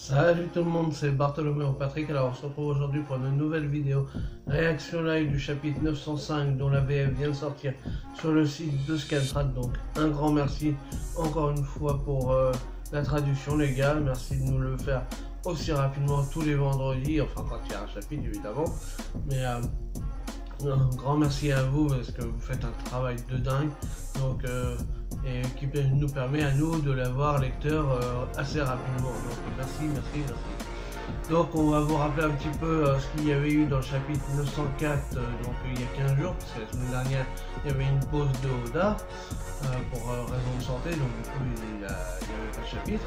Salut tout le monde, c'est Bartholoméo Patrick. Alors on se retrouve aujourd'hui pour une nouvelle vidéo réaction live du chapitre 905 dont la VF vient de sortir sur le site de Scantrad. Donc un grand merci encore une fois pour la traduction les gars, merci de nous le faire aussi rapidement tous les vendredis, enfin quand il y a un chapitre évidemment, mais un grand merci à vous parce que vous faites un travail de dingue, donc et qui nous permet à nous de l'avoir lecteur assez rapidement. Donc merci. Donc on va vous rappeler un petit peu ce qu'il y avait eu dans le chapitre 904, donc il y a 15 jours, parce que la semaine dernière il y avait une pause de Oda pour raison de santé, donc du coup il n'y avait pas de chapitre.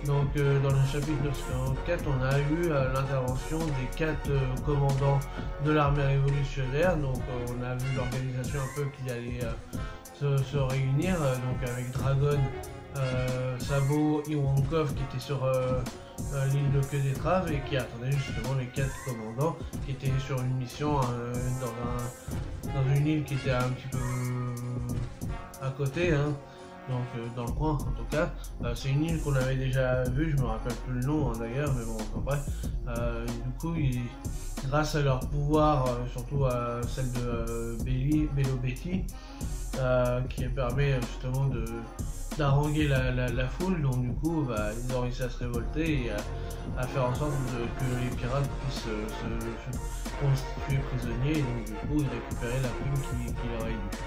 Donc dans le chapitre 904 on a eu l'intervention des 4 commandants de l'armée révolutionnaire, donc on a vu l'organisation un peu qui allait se réunir, donc avec Dragon, Sabo, Iwankov qui était sur l'île de Queue d'Étrave et qui attendait justement les 4 commandants qui étaient sur une mission dans une île qui était un petit peu à côté, hein. Donc dans le coin en tout cas. C'est une île qu'on avait déjà vue, je me rappelle plus le nom d'ailleurs, mais bon, enfin bref. Du coup, grâce à leur pouvoir, surtout à celle de Bello Betty, qui permet justement d'haranguer la foule, donc du coup ils ont réussi à se révolter et à faire en sorte que les pirates puissent se constituer prisonniers, et donc du coup récupérer la prime qui leur est due.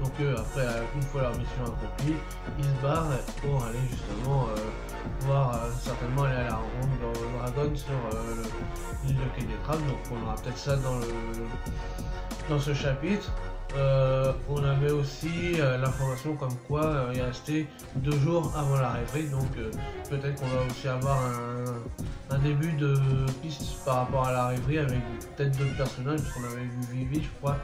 Donc après, une fois leur mission accomplie, ils se barrent pour aller justement voir, certainement aller à la rencontre de Dragon sur l'île de Queue d'Étrave. Donc on aura peut-être ça dans ce chapitre. On avait aussi l'information comme quoi il restait 2 jours avant la rêverie, donc peut-être qu'on va aussi avoir un début de piste par rapport à la rêverie avec peut-être d'autres personnages, parce qu'on avait vu Vivi je crois,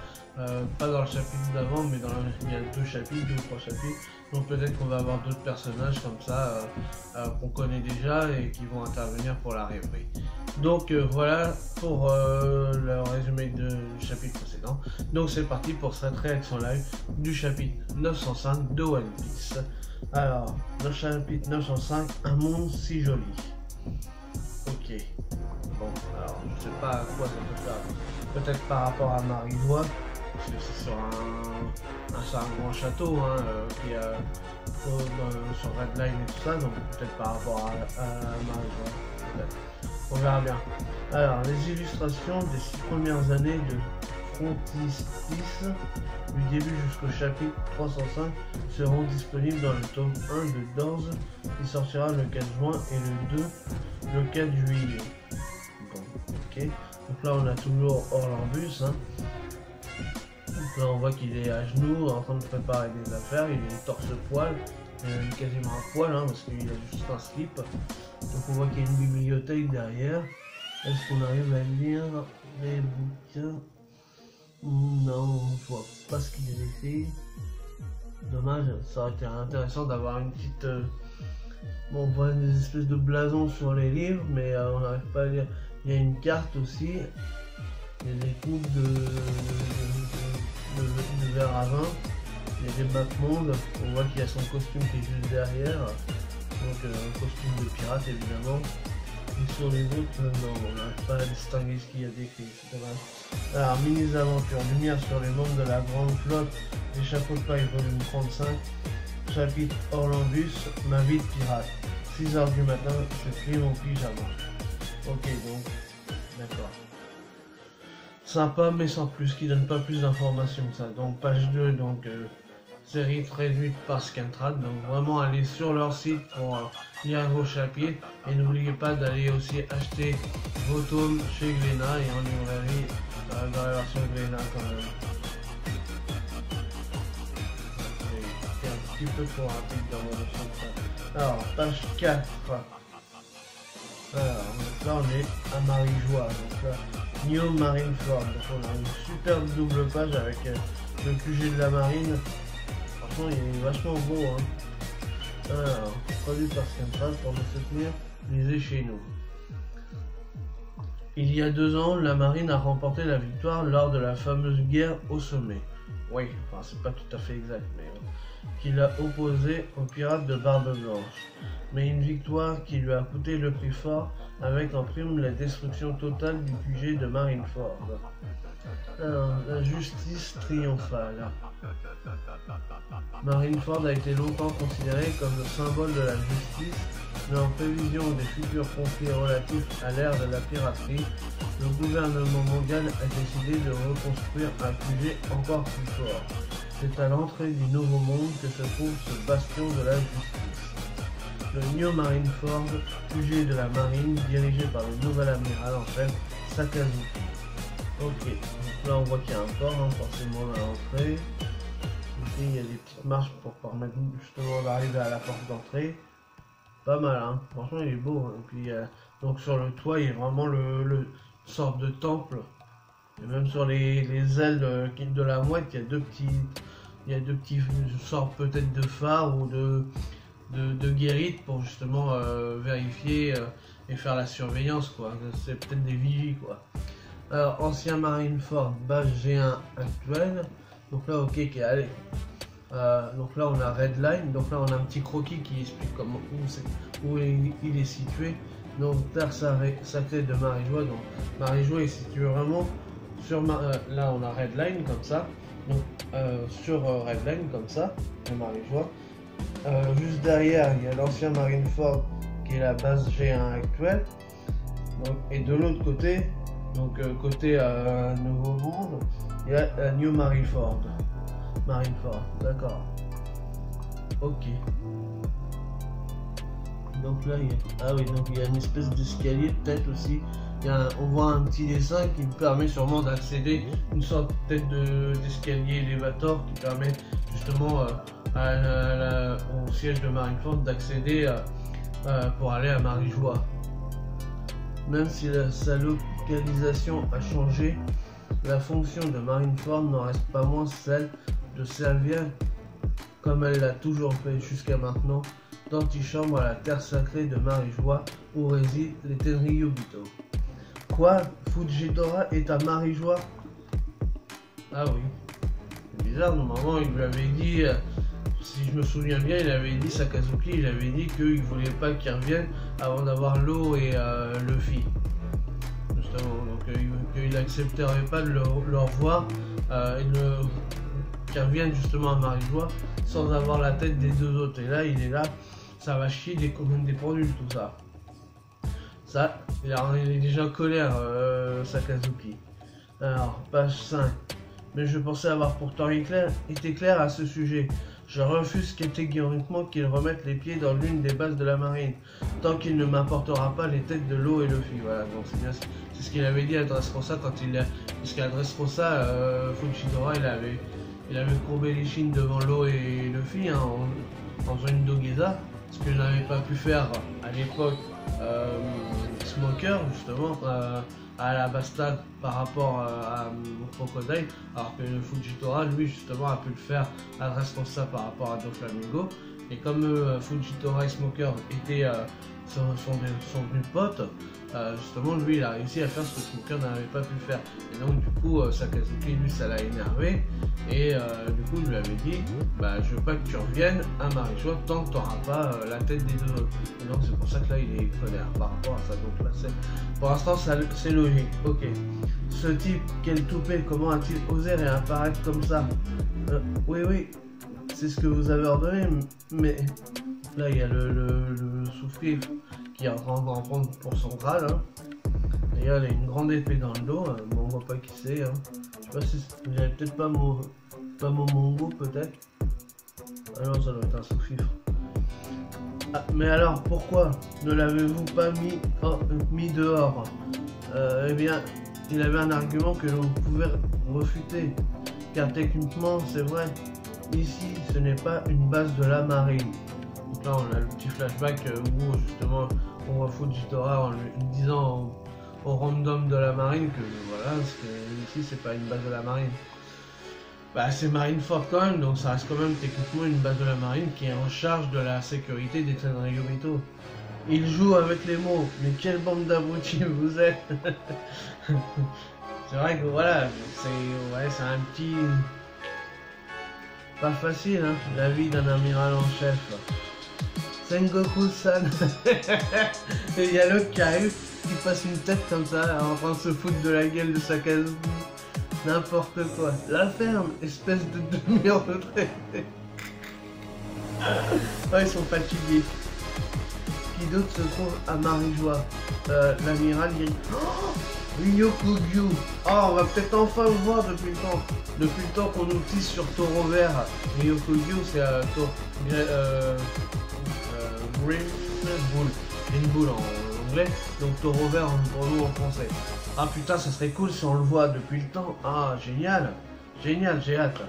pas dans le chapitre d'avant, mais il y a 2 chapitres, 2 ou 3 chapitres, donc peut-être qu'on va avoir d'autres personnages comme ça qu'on connaît déjà et qui vont intervenir pour la rêverie. Donc voilà pour le résumé du chapitre précédent. Donc c'est parti pour cette réaction live du chapitre 905 de One Piece. Alors, le chapitre 905, un monde si joli. Ok. Bon, alors je sais pas à quoi ça peut faire. Peut-être par rapport à Marijois, parce que c'est sur un grand château hein, qui est sur Redline et tout ça, donc peut-être par rapport à Marijois. Peut-être. On verra bien. Alors, les illustrations des 6 premières années de Frontispice, du début jusqu'au chapitre 305, seront disponibles dans le tome 1 de Doors, qui sortira le 4 juin, et le 2 le 4 juillet. Bon, ok. Donc là, on a toujours Orlambus. Hein. Donc là, on voit qu'il est à genoux, en train de préparer des affaires. Il est torse-poil, quasiment à poil, hein, parce qu'il a juste un slip. Donc on voit qu'il y a une bibliothèque derrière. Est-ce qu'on arrive à lire les bouquins? Non, je vois pas ce qu'il y a écrit. Dommage, ça aurait été intéressant d'avoir une petite... Bon, on voit des espèces de blasons sur les livres, mais on n'arrive pas à lire. Il y a une carte aussi. Il y a des coupes de verre à vin. Il y a des battements. On voit qu'il y a son costume qui est juste derrière. Donc un costume de pirate évidemment. Et sur les autres, non, on n'arrive pas à distinguer ce qu'il y a décrit, c'est dommage. Alors, mini-aventure, lumière sur les membres de la grande flotte, les chapeaux de paille, volume 35, chapitre Orlambus, ma vie de pirate. 6 h du matin, je plie mon pyjama. Ok, donc, d'accord. Sympa, mais sans plus, qui donne pas plus d'informations que ça. Donc, page 2, donc, série réduite par Scantrad, donc vraiment allez sur leur site pour lire vos chapitres, et n'oubliez pas d'aller aussi acheter vos tomes chez Glénat et en librairie dans la version Glénat quand même. C'est un petit peu trop rapide dans mon sens. Alors, page 4. Alors, donc là on est à Marijois, donc là, New Marineford, donc on a une superbe double page avec le QG de la marine. Franchement, il est vachement beau, hein. Alors, produit par Scantrad pour nous soutenir, lisez chez nous. Il y a 2 ans, la marine a remporté la victoire lors de la fameuse guerre au sommet. Oui, enfin, c'est pas tout à fait exact, mais qu'il a opposé aux pirates de Barbe Blanche. Mais une victoire qui lui a coûté le prix fort, avec en prime la destruction totale du QG de Marineford. Alors, la justice triomphale. Marineford a été longtemps considéré comme le symbole de la justice, mais en prévision des futurs conflits relatifs à l'ère de la piraterie, le gouvernement mondial a décidé de reconstruire un QG encore plus fort. C'est à l'entrée du Nouveau Monde que se trouve ce bastion de la justice. Le New Marineford, QG de la marine, dirigé par le nouvel amiral en chef, Sakazuki. Ok, donc là on voit qu'il y a un port, hein, forcément à l'entrée. Ici il y a des petites marches pour permettre justement d'arriver à la porte d'entrée. Pas mal, hein, franchement il est beau. Hein. Et puis donc sur le toit il y a vraiment le sorte de temple. Et même sur les ailes de la mouette, il y a deux petits sortes peut-être de phares ou de guérites pour justement vérifier et faire la surveillance, quoi. C'est peut-être des vigies, quoi. Alors, ancien Marineford, base G1 actuelle. Donc là, ok, qui est allé. Donc là, on a Redline. Donc là, on a un petit croquis qui explique comment, où il est situé. Donc, terre sacrée de Marie-Joie. Donc, Marie-Joie est situé vraiment sur là, on a Redline comme ça. Donc, sur Redline comme ça, de Marie-Joie. Juste derrière, il y a l'ancien Marineford qui est la base G1 actuelle. Donc, et de l'autre côté, donc côté Nouveau Monde, il y a New Marineford. D'accord. Ok. Donc là, ah oui, donc il y a une espèce d'escalier peut-être aussi. On voit un petit dessin qui permet sûrement d'accéder, une sorte peut-être d'escalier élévateur qui permet justement au siège de Marineford d'accéder pour aller à Marie-Joie. Même si sa localisation a changé, la fonction de Marineford n'en reste pas moins celle de servir, comme elle l'a toujours fait jusqu'à maintenant, d'antichambre à la terre sacrée de Marie-Joie où résident les Tenryubito. Quoi? Fujitora est à Marie-Joie? Ah oui. C'est bizarre, normalement il lui avait dit, si je me souviens bien, il avait dit, Sakazuki, il avait dit qu'il voulait pas qu'il revienne avant d'avoir l'eau et Luffy. Justement, donc qu'il n'accepterait pas de le revoir qu'il revienne justement à Marie-Joie sans avoir la tête des deux autres. Et là, il est là, ça va chier des pendules, tout ça. Ça, il est déjà en colère, Sakazuki. Alors, page 5. Mais je pensais avoir pourtant été clair à ce sujet. Je refuse catégoriquement qu'il remette les pieds dans l'une des bases de la marine, tant qu'il ne m'apportera pas les têtes de l'eau et Luffy. Voilà, donc c'est ce qu'il avait dit à Dressrosa quand il a... Parce qu'à Dressrosa, Fujitora, il avait courbé les chines devant l'eau et Luffy, hein, en faisant une Dogeza, ce que je n'avais pas pu faire à l'époque Smoker, justement, à la Bastade par rapport au Crocodile, alors que le Fujitora, lui, justement, a pu le faire à Dressrosa par rapport à Doflamingo. Et comme Fujitora et Smoker étaient sont venus potes, justement, lui, il a réussi à faire ce que Smoker n'avait pas pu faire. Et donc, du coup, Sakazuki, lui, ça l'a énervé. Et du coup, il lui avait dit, bah, je veux pas que tu reviennes à Marie-Joie tant que tu n'auras pas la tête des deux autres. Et donc, c'est pour ça que là, il est colère par rapport à ça. Donc là, pour l'instant, c'est logique. Ok. Ce type, quel toupet, comment a-t-il osé réapparaître comme ça? Oui, c'est ce que vous avez ordonné, mais là, il y a le souffle qui est en train d'en prendre pour son Graal. Hein. D'ailleurs, il a une grande épée dans le dos, mais on voit pas qui c'est. Hein. Je sais pas si vous avez peut-être pas Momongo, peut-être. Ah non, ça doit être un sous-fifre. Ah, mais alors, pourquoi ne l'avez-vous pas mis dehors? Eh bien, il avait un argument que l'on pouvait refuter, car techniquement, c'est vrai, ici, ce n'est pas une base de la marine. Donc là, on a le petit flashback où, justement, on voit Fujitora en lui disant au random de la marine que, voilà, ici, c'est pas une base de la marine. Bah, c'est Marineford quand même, donc ça reste quand même techniquement une base de la marine qui est en charge de la sécurité des Tenryubito. Il joue avec les mots, mais quelle bande d'abrutis vous êtes. C'est vrai que voilà, c'est un petit... Pas facile, hein, la vie d'un amiral en chef. Sengoku-san. Et il y a l'autre qui arrive, qui passe une tête comme ça, en train de se foutre de la gueule de Sakazuki. N'importe quoi. La ferme, espèce de demi-retraité. Oh, ils sont fatigués. Qui d'autre se trouve à Marijois? L'amiral, il dit... Oh, Ryokugyu. Oh, on va peut-être enfin le voir depuis le temps. Depuis le temps qu'on nous tisse sur Taureau Vert. Ryokugyu, c'est Green Bull. Green Bull en anglais. Donc Taureau Vert pour nous en français. Ah putain, ça serait cool si on le voit depuis le temps. Ah, génial. Génial, j'ai hâte.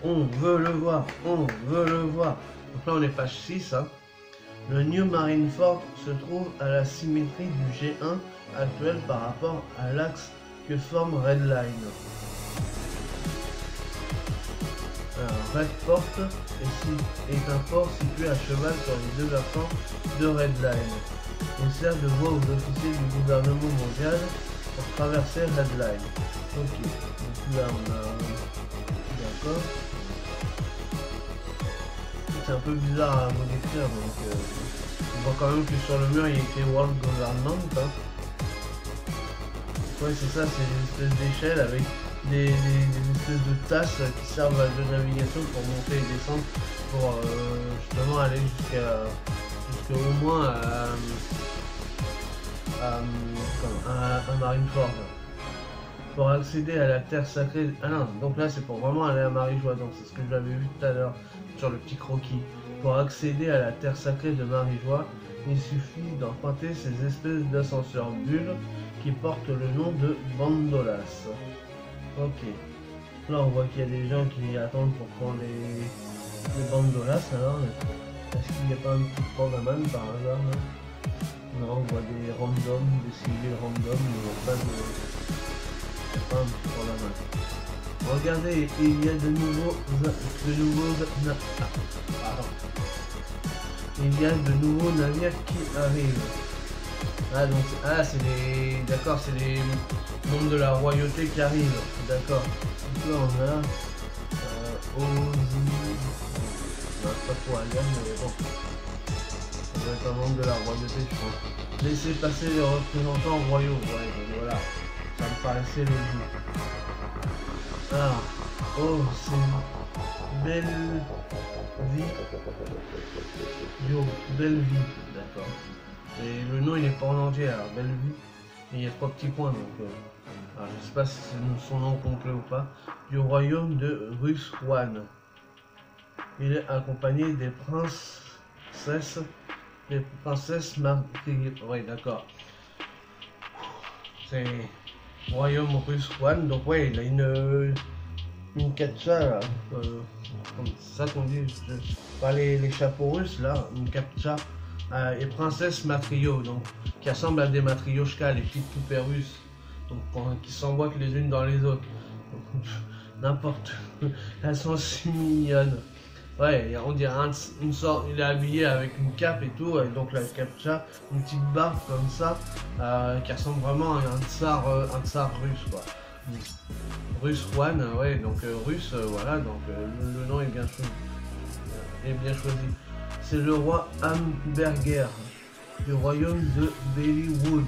On veut le voir. On veut le voir. Donc là, on est page 6. Hein. Le New Marineford se trouve à la symétrie du G1 actuel par rapport à l'axe que forme Redline. Alors, Redport est un port situé à cheval sur les deux versants de Redline. Il sert de voie aux officiers du gouvernement mondial pour traverser Redline. Ok, donc là on a... D'accord. C'est un peu bizarre à vous décrire, donc on voit quand même que sur le mur il y a écrit World Government. Hein. Ouais, c'est ça, c'est des espèces d'échelles avec des espèces de tasses qui servent de navigation pour monter et descendre, pour justement aller jusqu'au moins à Marineford. Pour accéder à la terre sacrée. Ah non, donc là c'est pour vraiment aller à Marijois, donc c'est ce que j'avais vu tout à l'heure sur le petit croquis. Pour accéder à la terre sacrée de Marijois, il suffit d'emprunter ces espèces d'ascenseurs bulles qui portent le nom de bandolas. Ok. Là on voit qu'il y a des gens qui attendent pour prendre les bandolas. Alors, est-ce qu'il n'y a pas un petit pandaman par hasard là? Non, on voit des randoms, des civils randoms, mais pas un petit pandaman. Regardez, il y a de nouveaux il y a de nouveaux navires qui arrivent. Ah donc c'est les... D'accord, c'est les membres de la royauté qui arrivent. D'accord. Donc là on a pas trop à lire, mais bon. Ça doit être un membre de la royauté, je pense. Laissez passer les représentants royaux. Ouais, donc voilà. Ça me paraissait logique. Ah, oh, c'est Belle Vie. Yo, Belle Vie, d'accord. Et le nom il est pas en entier, alors Belle Vie. Mais il y a 3 petits points, donc alors, je sais pas si c'est son nom complet ou pas. Du royaume de Ruswan. Il est accompagné des princesses Marguerite. Oui, d'accord. C'est royaume Ruswan, donc ouais, il a une captcha là, c'est ça qu'on dit, pas les chapeaux russes là, une captcha, et princesse Matrio, donc qui ressemble à des matrioshkas, les petites poupées russes, donc qui s'emboîtent les unes dans les autres, n'importe, elles sont si mignonnes. Ouais, on dirait une sorte, il est habillé avec une cape et tout, et donc la captcha, une petite barbe comme ça, qui ressemble vraiment à un tsar russe quoi. Ruswan, ouais, donc russe, voilà, donc le nom est bien choisi. C'est le roi Hamburger du royaume de Bellywood.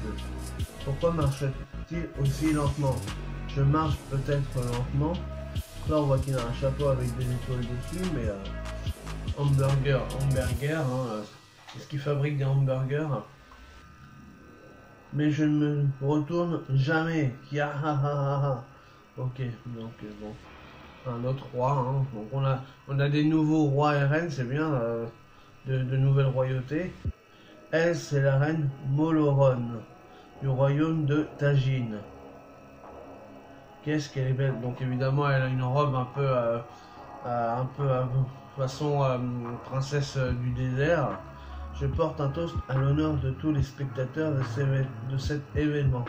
Pourquoi marche-t-il aussi lentement? Je marche peut-être lentement. Là on voit qu'il a un chapeau avec des étoiles dessus, mais hamburger, hein, est-ce qu'il fabrique des hamburgers? Mais je ne me retourne jamais. Ok, donc bon, un autre roi. Hein. Donc on a des nouveaux rois et reines, c'est bien, de nouvelles royautés. Elle, c'est la reine Moloron du royaume de Tajin. Qu'est-ce qu'elle est belle. Donc évidemment, elle a une robe un peu façon princesse du désert. Je porte un toast à l'honneur de tous les spectateurs de cet événement.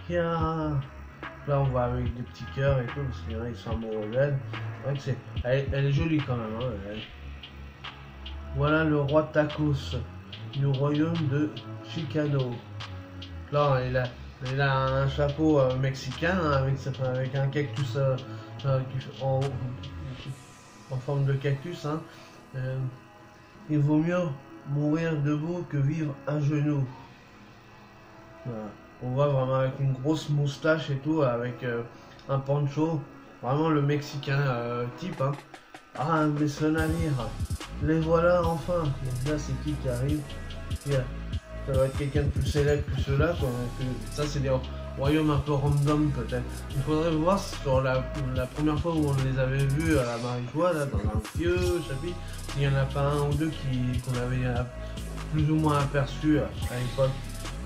Là, on voit avec des petits cœurs et tout, parce qu'il y en a, ils sont amoureux d'elle. Elle est jolie quand même. Hein, elle. Voilà le roi Tacos du royaume de Chicano. Là, il a un chapeau mexicain hein, avec un cactus en forme de cactus. Hein. Il vaut mieux mourir debout que vivre à genoux. Voilà. On voit vraiment avec une grosse moustache et tout, avec un poncho. Vraiment le Mexicain type. Hein. Ah, mais ce navire, les voilà enfin. Donc là, c'est qui arrive? Ça doit être quelqu'un de plus célèbre que ceux-là. Ça, c'est des royaumes un peu random, peut-être. Il faudrait voir sur la première fois où on les avait vus à la Marie-Joie, là, dans un vieux chapitre, il n'y en a pas un ou deux qu'on avait plus ou moins aperçu à l'époque.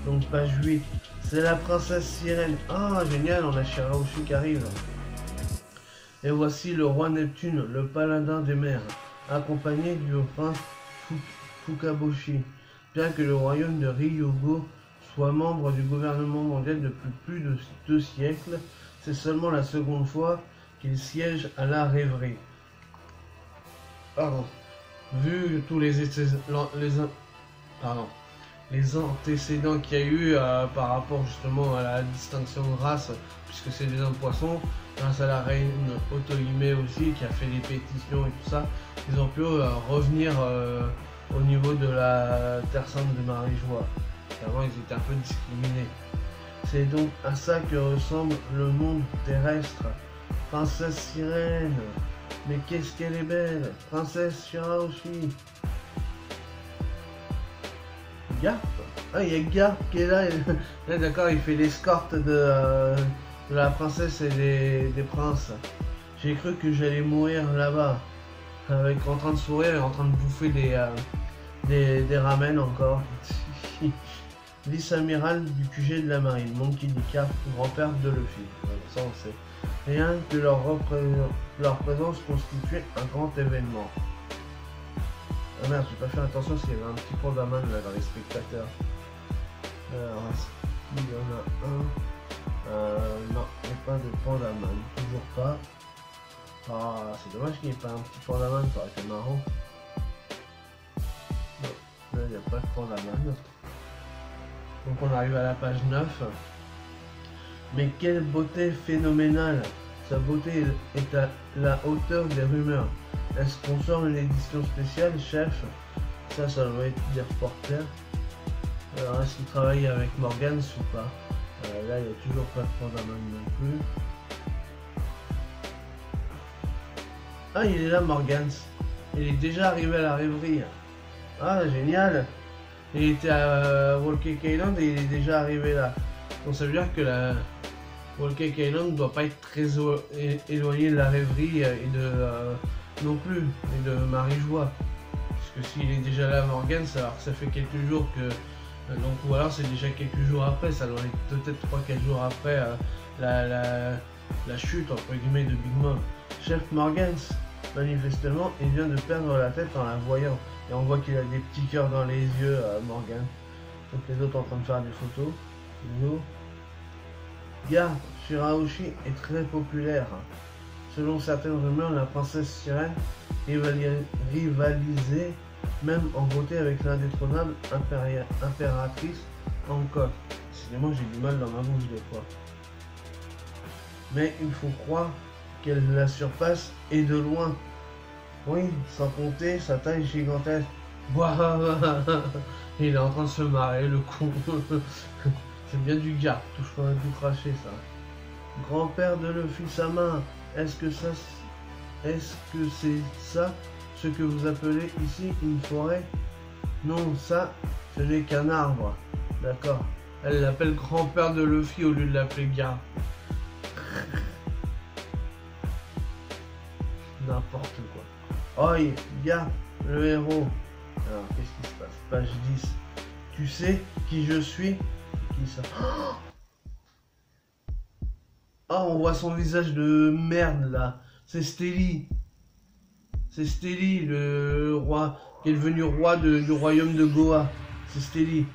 Donc, page 8. C'est la princesse sirène. Ah, génial, on a Shirahoshi qui arrive. Et voici le roi Neptune, le paladin des mers, accompagné du prince Fukaboshi. Bien que le royaume de Ryugo soit membre du gouvernement mondial depuis plus de 2 siècles, c'est seulement la seconde fois qu'il siège à la rêverie. Pardon. Vu tous les antécédents qu'il y a eu par rapport justement à la distinction de race, puisque c'est des hommes poissons, grâce à la reine Otohime aussi, qui a fait des pétitions et tout ça, ils ont pu revenir au niveau de la Terre Sainte de Marie-Joie. Avant, ils étaient un peu discriminés. C'est donc à ça que ressemble le monde terrestre. Princesse sirène, mais qu'est-ce qu'elle est belle, princesse Shirahoshi. Garp. Ah, il y a Garp qui est là. Là d'accord, il fait l'escorte de la princesse et des princes. J'ai cru que j'allais mourir là-bas, en train de sourire et en train de bouffer des ramen encore. Vice-amiral du QG de la marine, Monkey D. Garp, grand-père de Luffy. Ça on sait. Rien que leur présence constituait un grand événement. Ah merde, j'ai pas fait attention s'il y avait un petit pandaman là dans les spectateurs. Alors, il y en a un. Non, il n'y a pas de pandaman, toujours pas. Ah, c'est dommage qu'il n'y ait pas un petit pandaman, ça aurait été marrant. Non, là il n'y a pas de pandaman. Donc on arrive à la page 9. Mais quelle beauté phénoménale! Sa beauté est à la hauteur des rumeurs. Est-ce qu'on sort une édition spéciale, chef? Ça doit être des reporters. Alors, est-ce qu'il travaille avec Morgans ou pas? Là, il n'y a toujours pas de pandaman non plus. Ah, il est là, Morgans. Il est déjà arrivé à la rêverie. Ah, génial! Il était à Whole Cake Island et il est déjà arrivé là. Donc ça veut dire que la Whole Cake Island ne doit pas être très éloigné de la rêverie et de non plus, et de Marie-Joie. Parce que s'il est déjà là à Morgans, alors que ça fait quelques jours que... donc ou alors c'est déjà quelques jours après, ça doit être peut-être 3-4 jours après la chute entre guillemets de Big Mom. Chef Morgans, manifestement, il vient de perdre la tête en la voyant. Et on voit qu'il a des petits cœurs dans les yeux, Morgan. Donc les autres en train de faire des photos. Nous. Garp, Shirahoshi est très populaire. Selon certaines rumeurs, la princesse sirène rivalisait même en beauté avec l'indétrônable impératrice Hancock. Décidément, j'ai du mal dans ma bouche des fois. Mais il faut croire qu'elle la surpasse et de loin. Oui, sans compter sa taille gigantesque. Il est en train de se marrer, le con. C'est bien du Garp, touche pas à tout cracher ça. Grand-père de Luffy Sama, est-ce que c'est ça ce que vous appelez ici une forêt? Non, ça, ce n'est qu'un arbre. D'accord. Elle l'appelle grand-père de Luffy au lieu de l'appeler Garp. N'importe quoi. Oi, Garp, le héros. Alors, qu'est-ce qui se passe? Page 10. Tu sais qui je suis? Qui ça? Oh, on voit son visage de merde là. C'est Stelly. C'est Stelly, le roi, qui est devenu roi du royaume de Goa. C'est Stelly.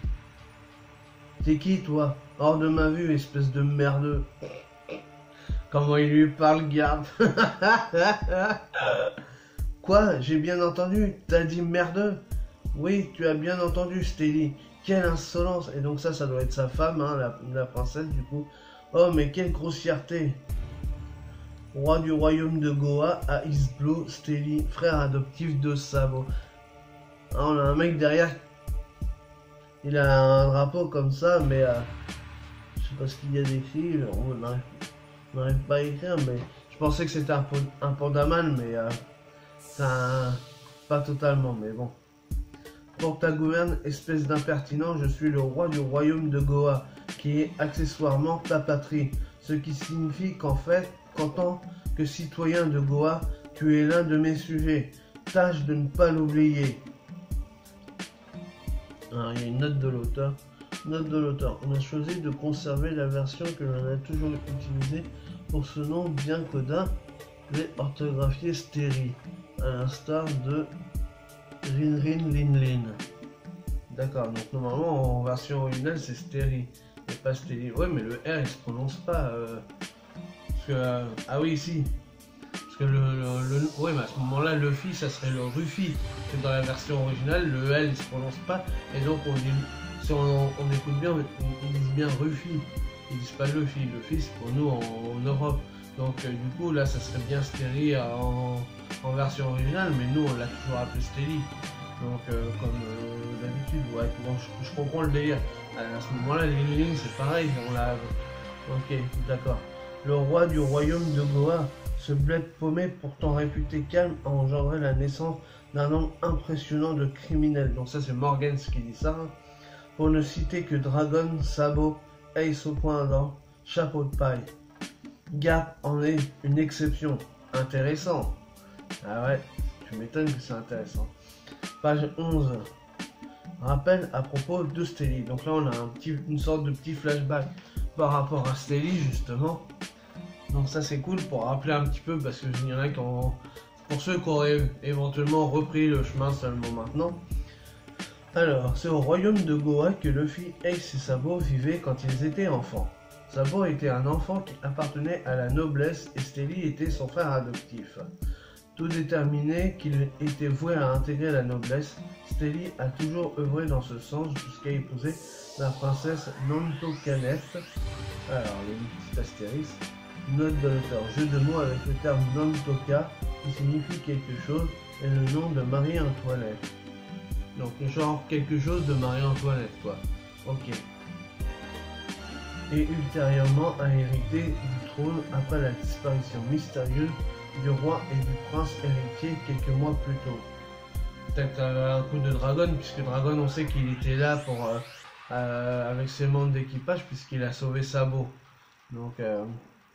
T'es qui toi? Hors de ma vue, espèce de merdeux. Comment il lui parle, Garp. Quoi? J'ai bien entendu? T'as dit merdeux? Oui, tu as bien entendu, Stelly. Quelle insolence! Et donc ça doit être sa femme, hein, la princesse du coup. Oh, mais quelle grossièreté! roi du royaume de Goa, à Isblo, Steli, frère adoptif de Sabo. Ah, on a un mec derrière, il a un drapeau comme ça, mais je sais pas ce qu'il y a d'écrit, on n'arrive pas à écrire, mais je pensais que c'était un pandaman, mais ça, pas totalement, mais bon. Pour ta gouverne, espèce d'impertinent, je suis le roi du royaume de Goa, qui est accessoirement ta patrie. Ce qui signifie qu'en tant que citoyen de Goa, tu es l'un de mes sujets. Tâche de ne pas l'oublier. Alors, il y a une note de l'auteur. Note de l'auteur. On a choisi de conserver la version que l'on a toujours utilisée pour ce nom, bien que d'un est orthographié stérile, à l'instar de Rin. D'accord, donc normalement en version originale c'est stérile et pas stérile. Ouais, mais le R il se prononce pas. Parce que, ah oui, si. Parce que ouais, mais à ce moment-là, le Fi ça serait le Rufi. Parce que dans la version originale, le L il se prononce pas. Et donc on dit, si on écoute bien, ils disent bien Rufi. Ils disent pas le Fi. Le Fi c'est pour nous en Europe. Donc du coup là ça serait bien stérile en version originale, mais nous on l'a toujours appelé Stéli. Donc comme d'habitude, ouais, bon, je comprends le délire. À ce moment-là, les lignes c'est pareil, on l'a. Ok, d'accord. Le roi du royaume de Goa, ce bled paumé pourtant réputé calme, a engendré la naissance d'un nombre impressionnant de criminels. Donc ça c'est Morgans qui dit ça. Hein. Pour ne citer que Dragon, Sabo, Ace au point d'or, Chapeau de paille. Gap en est une exception. Intéressant. Ah ouais, tu m'étonnes que c'est intéressant. Page 11. Rappel à propos de Steli. Donc là on a une sorte de petit flashback par rapport à Steli justement. Donc ça c'est cool pour rappeler un petit peu parce qu'il y en a qui ont... Pour ceux qui auraient éventuellement repris le chemin seulement maintenant. Alors, c'est au royaume de Goa que Luffy, Ace et Sabo vivaient quand ils étaient enfants. Sabo était un enfant qui appartenait à la noblesse et Steli était son frère adoptif. Tout déterminé qu'il était voué à intégrer la noblesse, Steli a toujours œuvré dans ce sens jusqu'à épouser la princesse Nantokanet. Alors, il y a une petite astérisque. Note de l'auteur. Jeu de mots avec le terme Nantoka qui signifie quelque chose et le nom de Marie-Antoinette. Donc, genre quelque chose de Marie-Antoinette, quoi. Ok. Et ultérieurement a hérité du trône après la disparition mystérieuse du roi et du prince héritier quelques mois plus tôt. Peut-être un coup de Dragon, puisque Dragon on sait qu'il était là pour avec ses membres d'équipage puisqu'il a sauvé Sabo. Donc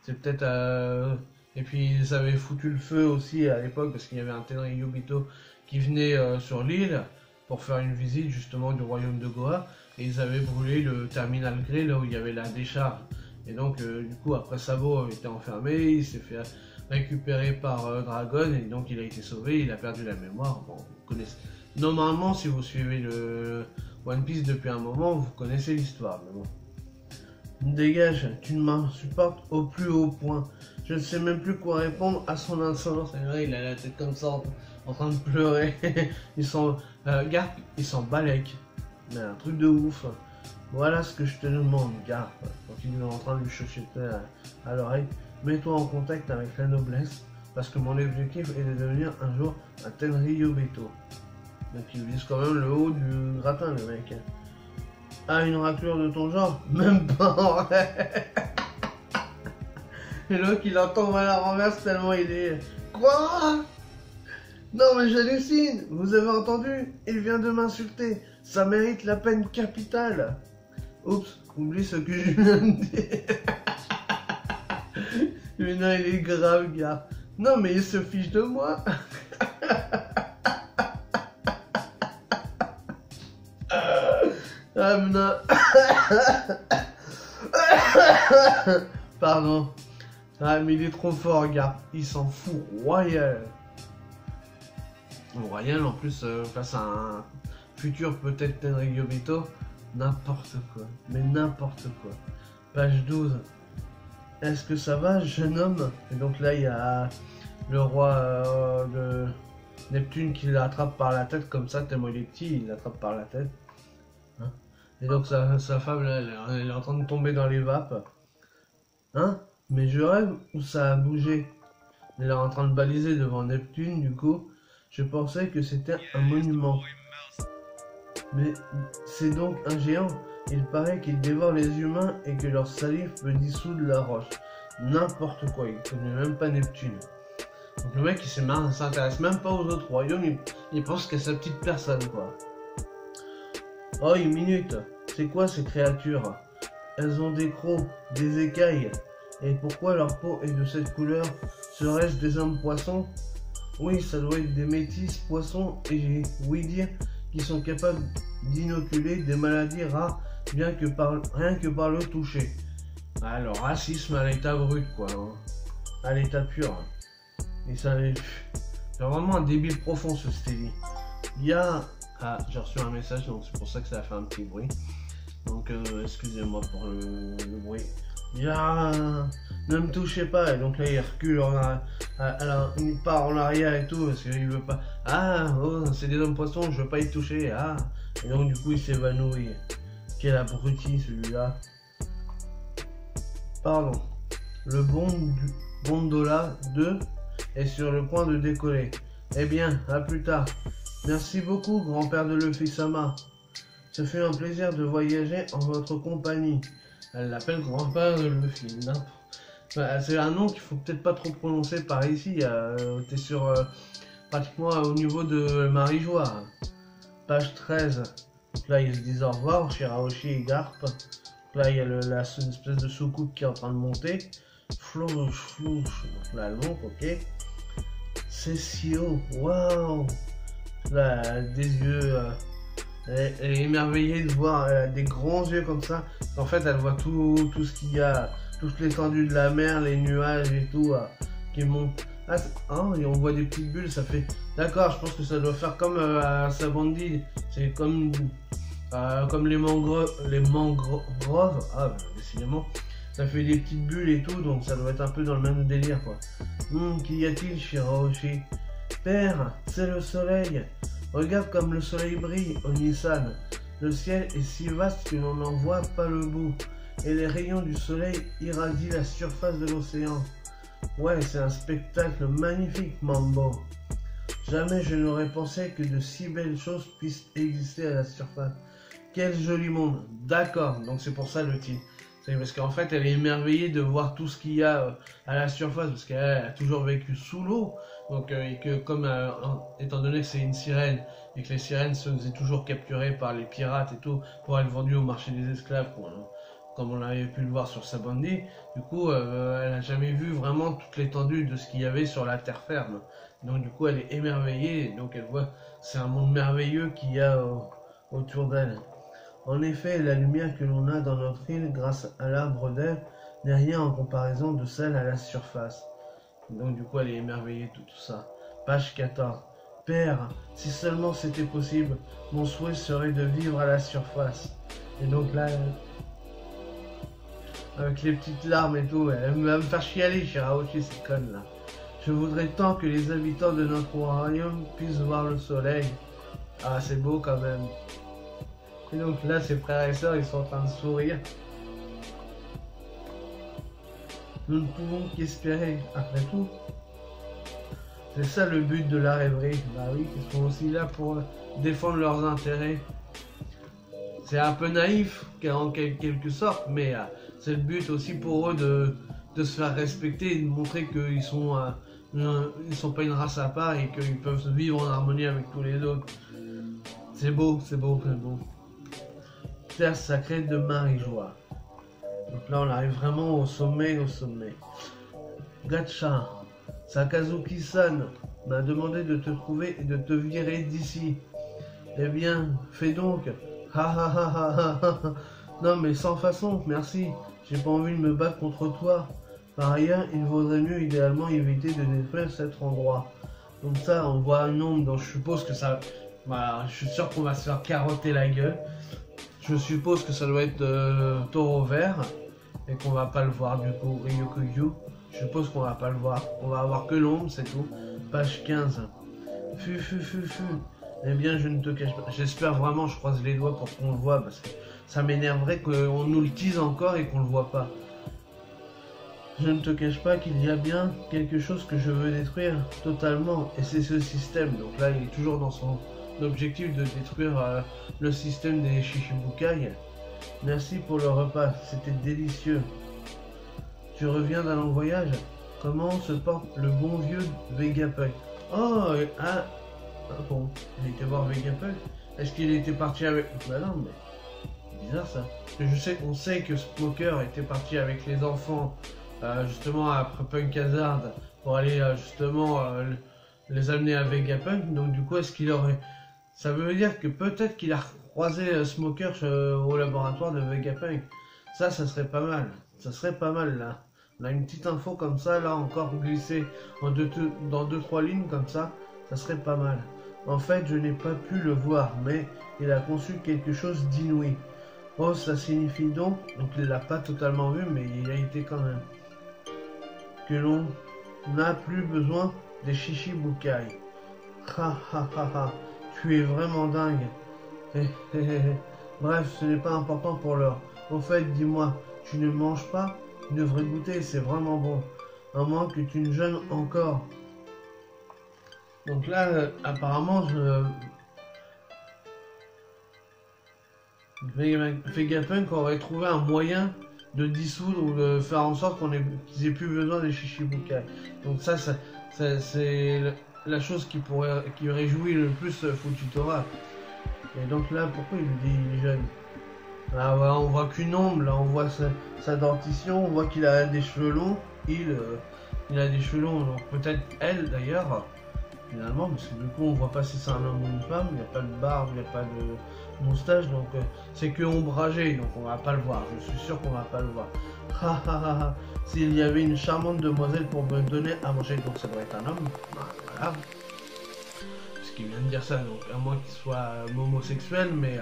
c'est peut-être et puis ils avaient foutu le feu aussi à l'époque parce qu'il y avait un Tenryubito qui venait sur l'île pour faire une visite justement du royaume de Goa et ils avaient brûlé le terminal Grey là où il y avait la décharge. Et donc du coup après Sabo était enfermé, il s'est fait récupéré par Dragon et donc il a été sauvé, il a perdu la mémoire. Bon, vous connaissez. Normalement, si vous suivez le One Piece depuis un moment, vous connaissez l'histoire. Mais bon. Dégage, tu ne m'insupportes au plus haut point. Je ne sais même plus quoi répondre à son insolence. Et là, il a la tête comme ça en train de pleurer. Garp, il s'en balèque. Mais un truc de ouf. Voilà ce que je te demande, Garp. Donc il est en train de lui chuchoter à l'oreille. Mets-toi en contact avec la noblesse, parce que mon objectif est de devenir un jour un Tenryubito. Donc il vise quand même le haut du gratin, le mec. Ah, une raclure de ton genre? Même pas en vrai. Et l'autre, il entend mal à renverse tellement il est... Quoi? Non mais j'hallucine. Vous avez entendu? Il vient de m'insulter. Ça mérite la peine capitale. Oups, oublie ce que je viens de dire. Mais non, il est grave, gars. Non, mais il se fiche de moi. Ah, non. Pardon. Ah, mais il est trop fort, gars. Il s'en fout royal. Royal, en plus, face à un futur peut-être Tenryubito. N'importe quoi. Mais n'importe quoi. Page 12. Est-ce que ça va, jeune homme? Et donc là, il y a le roi de Neptune qui l'attrape par la tête, comme ça, tellement il est petit, il l'attrape par la tête. Hein? Et donc sa femme, là, elle est en train de tomber dans les vapes. Hein? Mais je rêve ou ça a bougé? Il est en train de baliser devant Neptune, du coup, je pensais que c'était un monument. Mais c'est donc un géant. Il paraît qu'il dévore les humains et que leur salive peut dissoudre la roche. N'importe quoi, il connaît même pas Neptune. Donc le mec, il s'intéresse même pas aux autres royaumes, il pense qu'à sa petite personne, quoi. Oh, une minute, c'est quoi ces créatures? Elles ont des crocs, des écailles. Et pourquoi leur peau est de cette couleur? Serait-ce des hommes poissons? Oui, ça doit être des métis poissons et oui dire qui sont capables d'inoculer des maladies rares rien que par le toucher. Ah, le racisme à l'état brut, quoi. Hein. À l'état pur. Et ça, c'est vraiment un débile profond, ce Stevie. Il y a... Ah, j'ai reçu un message, donc c'est pour ça que ça a fait un petit bruit. Donc, excusez-moi pour le bruit. Il y a... Ne me touchez pas, et donc là il recule, il part en arrière et tout, parce qu'il veut pas... Ah, oh, c'est des hommes poissons, je veux pas y toucher, ah. Et donc du coup il s'évanouit. Quel abruti celui-là. Pardon. Le Bondola 2 est sur le point de décoller. Eh bien, à plus tard. Merci beaucoup, grand-père de Luffy-sama. Ce fut un plaisir de voyager en votre compagnie. Elle l'appelle grand-père de Luffy. Bah, c'est un nom qu'il faut peut-être pas trop prononcer par ici. T'es sur pratiquement au niveau de Marie-Joie. Page 13. Donc là, ils se disent au revoir, Shirahoshi et Garp. Donc là, il y a une espèce de soucoupe qui est en train de monter. Flouche. Donc là, elle monte, ok. C'est si haut. Waouh. Là, elle a des yeux. Elle est émerveillée de voir des grands yeux comme ça. En fait, elle voit tout ce qu'il y a. Toute l'étendue de la mer, les nuages et tout qui montent. Ah, et on voit des petites bulles, ça fait... D'accord, je pense que ça doit faire comme à Sabaody. C'est comme les mangroves. Ah, décidément. Ça fait des petites bulles et tout, donc ça doit être un peu dans le même délire, quoi. Qu'y a-t-il, Shirahoshi? Père, c'est le soleil. Regarde comme le soleil brille, Oni-san. Le ciel est si vaste que l'on n'en voit pas le bout. Et les rayons du soleil irradient la surface de l'océan. Ouais, c'est un spectacle magnifique, Mambo. Jamais je n'aurais pensé que de si belles choses puissent exister à la surface. Quel joli monde. D'accord, donc c'est pour ça le titre. C'est parce qu'en fait, elle est émerveillée de voir tout ce qu'il y a à la surface, parce qu'elle a toujours vécu sous l'eau. Donc, et que comme, étant donné que c'est une sirène, et que les sirènes se faisaient toujours capturer par les pirates et tout, pour être vendues au marché des esclaves, comme on avait pu le voir sur Sabaody, du coup, elle n'a jamais vu vraiment toute l'étendue de ce qu'il y avait sur la terre ferme. Donc, du coup, elle est émerveillée, et donc elle voit, c'est un monde merveilleux qu'il y a autour d'elle. En effet, la lumière que l'on a dans notre île grâce à l'arbre d'Ève n'est rien en comparaison de celle à la surface. Donc, du coup, elle est émerveillée de tout ça. Page 14. Père, si seulement c'était possible, mon souhait serait de vivre à la surface. Et donc là, avec les petites larmes et tout, elle va me faire chialer, Shirahoshi, cette conne là. Je voudrais tant que les habitants de notre royaume puissent voir le soleil. Ah, c'est beau quand même. Et donc là, ses frères et sœurs, ils sont en train de sourire. Nous ne pouvons qu'espérer, après tout. C'est ça le but de la rêverie. Bah oui, ils sont aussi là pour défendre leurs intérêts. C'est un peu naïf, en quelque sorte, mais c'est le but aussi pour eux de se faire respecter et de montrer qu'ils sont pas une race à part et qu'ils peuvent vivre en harmonie avec tous les autres. C'est beau, c'est beau, c'est beau. Terre sacrée de Marie-Joie. Donc là, on arrive vraiment au sommet, Gacha, Sakazuki-san m'a demandé de te trouver et de te virer d'ici. Eh bien, fais donc. Non, mais sans façon, merci. J'ai pas envie de me battre contre toi. Par ailleurs, il vaudrait mieux idéalement éviter de détruire cet endroit. Donc ça, on voit un nombre, donc je suppose que ça... Bah, je suis sûr qu'on va se faire carotter la gueule. Je suppose que ça doit être taureau vert et qu'on va pas le voir du coup. Ryukuyu, je suppose qu'on va pas le voir. On va avoir que l'ombre, c'est tout. Page 15. Fu. Eh bien, je ne te cache pas. J'espère vraiment, je croise les doigts pour qu'on le voit parce que ça m'énerverait qu'on nous le tease encore et qu'on le voit pas. Je ne te cache pas qu'il y a bien quelque chose que je veux détruire totalement, et c'est ce système. Donc là, il est toujours dans son objectif de détruire le système des Shichibukai. Merci pour le repas, c'était délicieux. Tu reviens d'un long voyage? Comment se porte le bon vieux Vegapunk? Oh, bon, il était voir Vegapunk. Est-ce qu'il était parti avec... Bah non, mais... bizarre ça. On sait que Smoker était parti avec les enfants, justement après Punk Hazard, pour aller justement les amener à Vegapunk. Donc du coup, est-ce qu'il aurait... Ça veut dire que peut-être qu'il a croisé Smoker au laboratoire de Vegapunk. Ça serait pas mal. Ça serait pas mal là. On a une petite info comme ça, là encore glissée dans 2-3 lignes comme ça. Ça serait pas mal. En fait, je n'ai pas pu le voir, mais il a conçu quelque chose d'inouï. Oh, ça signifie donc il l'a pas totalement vu, mais il a été quand même, que l'on n'a plus besoin des Shichibukai. Ha ha ha ha, tu es vraiment dingue. Bref, ce n'est pas important pour l'heure. Au fait, dis-moi, tu ne manges pas? Tu devrais goûter, c'est vraiment bon. À moins que tu ne jeûnes encore. Donc là, apparemment, Vegapunk aurait trouvé un moyen de dissoudre ou de faire en sorte qu'ils aient plus besoin des Shichibukai. Donc ça c'est la chose qui réjouit le plus Fujitora. Et donc là, pourquoi il dit il est jeune? Là, voilà, on voit qu'une ombre, là on voit sa dentition, on voit qu'il a des cheveux longs. Il a des cheveux longs, donc peut-être elle d'ailleurs. Finalement, parce que du coup on voit pas si c'est un homme ou une femme, il n'y a pas de barbe, il n'y a pas de moustache, donc c'est que ombragé, donc on va pas le voir, je suis sûr qu'on va pas le voir. Ha ha ha ha, s'il y avait une charmante demoiselle pour me donner à manger, donc ça doit être un homme, voilà. Parce qu'il vient de dire ça, donc à moins qu'il soit homosexuel, mais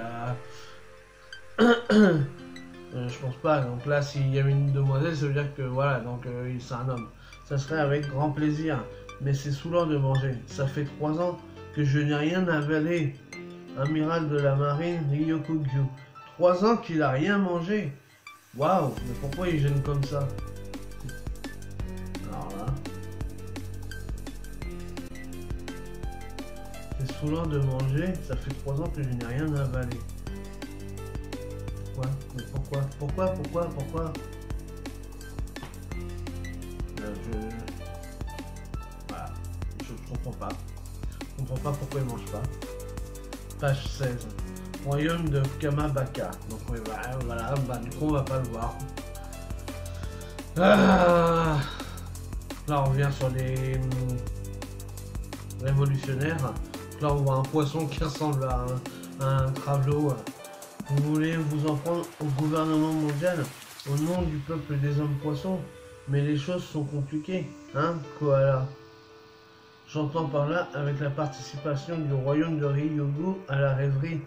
je pense pas, donc là s'il y avait une demoiselle, ça veut dire que voilà, donc c'est un homme. Ça serait avec grand plaisir. Mais c'est saoulant de manger. Ça fait 3 ans que je n'ai rien avalé. Amiral de la marine Ryokugyu. 3 ans qu'il a rien mangé. Waouh, mais pourquoi il gêne comme ça? Alors là. C'est saoulant de manger. Ça fait 3 ans que je n'ai rien avalé. Ouais, mais pourquoi? Pourquoi? Je comprends pas. Je comprends pas pourquoi il mange pas. Page 16. Royaume de Kamabaka. Donc voilà, du coup on va pas le voir. Là on revient sur les révolutionnaires. Là on voit un poisson qui ressemble à un travelot. Vous voulez vous en prendre au gouvernement mondial au nom du peuple des hommes poissons? Mais les choses sont compliquées, hein, Koala? J'entends par là avec la participation du royaume de Ryugu à la rêverie.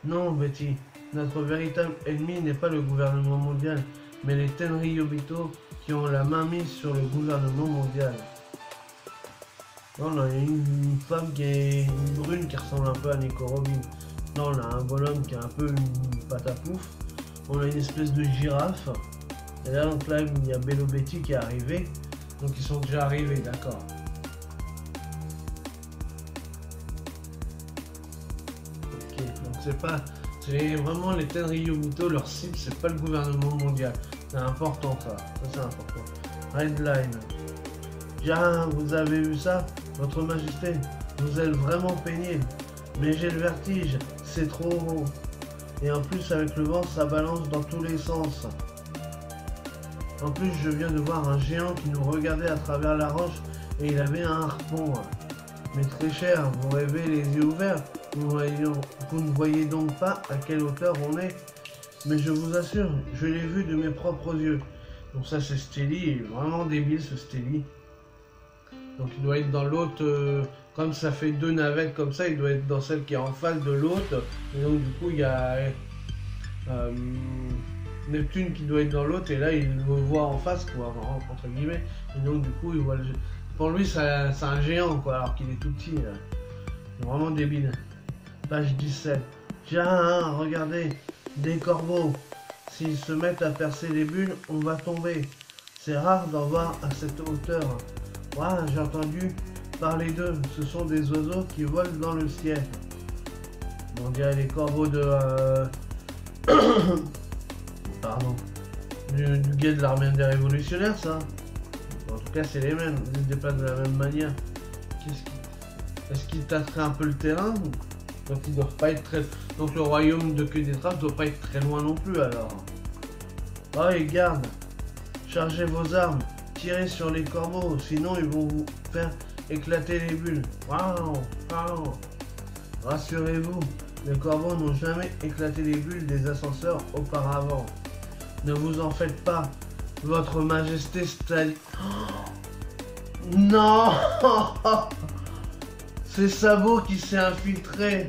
Non, Betty, notre véritable ennemi n'est pas le gouvernement mondial, mais les Tenryubito qui ont la main mise sur le gouvernement mondial. Là, on a une femme qui est une brune qui ressemble un peu à Nico Robin. Là, on a un bonhomme qui a un peu une pâte à pouf. On a une espèce de girafe. Et là, donc là, il y a Bello Betty qui est arrivé. Donc, ils sont déjà arrivés, d'accord. C'est vraiment les Tenryubito, leur cible, c'est pas le gouvernement mondial. C'est important ça c'est important. Redline. Tiens, vous avez vu ça? Votre Majesté, vous êtes vraiment pénible. Mais j'ai le vertige, c'est trop haut. Et en plus avec le vent, ça balance dans tous les sens. En plus, je viens de voir un géant qui nous regardait à travers la roche et il avait un harpon. Mais très cher, vous rêvez les yeux ouverts. Vous ne voyez donc pas à quelle hauteur on est. Mais je vous assure, je l'ai vu de mes propres yeux. Donc ça c'est Stelly, il est vraiment débile ce Stelly. Donc il doit être dans l'autre, comme ça fait 2 navettes comme ça, il doit être dans celle qui est en face de l'autre. Et donc du coup il y a Neptune qui doit être dans l'autre et là il le voit en face quoi, entre guillemets. Et donc du coup il voit le... Pour lui c'est un géant quoi, alors qu'il est tout petit. C'est vraiment débile. Page 17. Tiens, regardez, des corbeaux. S'ils se mettent à percer les bulles, on va tomber. C'est rare d'en voir à cette hauteur. Ouah, j'ai entendu parler d'eux. Ce sont des oiseaux qui volent dans le ciel. On dirait les corbeaux de... Pardon. Du guet de l'armée des révolutionnaires, ça. En tout cas, c'est les mêmes. Ils se déplacent de la même manière. Est-ce qu'ils tâteraient un peu le terrain? Donc ils doivent pas être très... Donc le royaume de Queue des Trappes doit pas être très loin non plus, alors. Oh, et garde. Chargez vos armes. Tirez sur les corbeaux. Sinon, ils vont vous faire éclater les bulles. Waouh, waouh. Rassurez-vous. Les corbeaux n'ont jamais éclaté les bulles des ascenseurs auparavant. Ne vous en faites pas. Votre majesté Staline... Oh non. C'est Sabot qui s'est infiltré.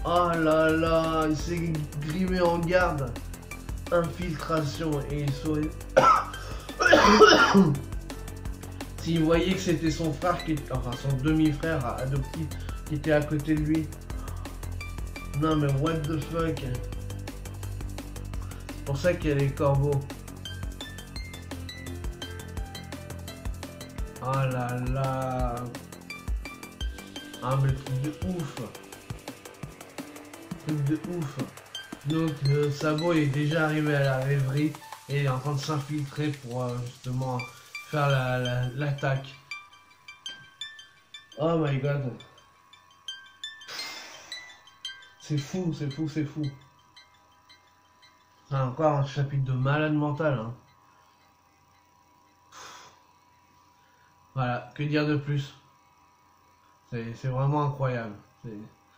Oh là là, il s'est grimé en garde. Infiltration et il saurait... S'il voyait que c'était son frère, enfin son demi-frère adoptif qui était à côté de lui. Non mais what the fuck. C'est pour ça qu'il y a les corbeaux. Oh là là. Ah mais truc de ouf. Truc de ouf. Donc Sabot est déjà arrivé à la rêverie et il est en train de s'infiltrer pour justement faire l'attaque. Oh my god. C'est fou, c'est fou, c'est fou. C'est encore un chapitre de malade mental. Hein. Voilà, que dire de plus? C'est vraiment incroyable.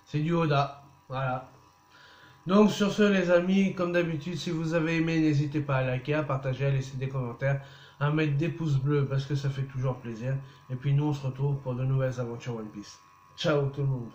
C'est du Oda. Voilà. Donc sur ce les amis, comme d'habitude, si vous avez aimé, n'hésitez pas à liker, à partager, à laisser des commentaires, à mettre des pouces bleus parce que ça fait toujours plaisir. Et puis nous on se retrouve pour de nouvelles aventures One Piece. Ciao tout le monde.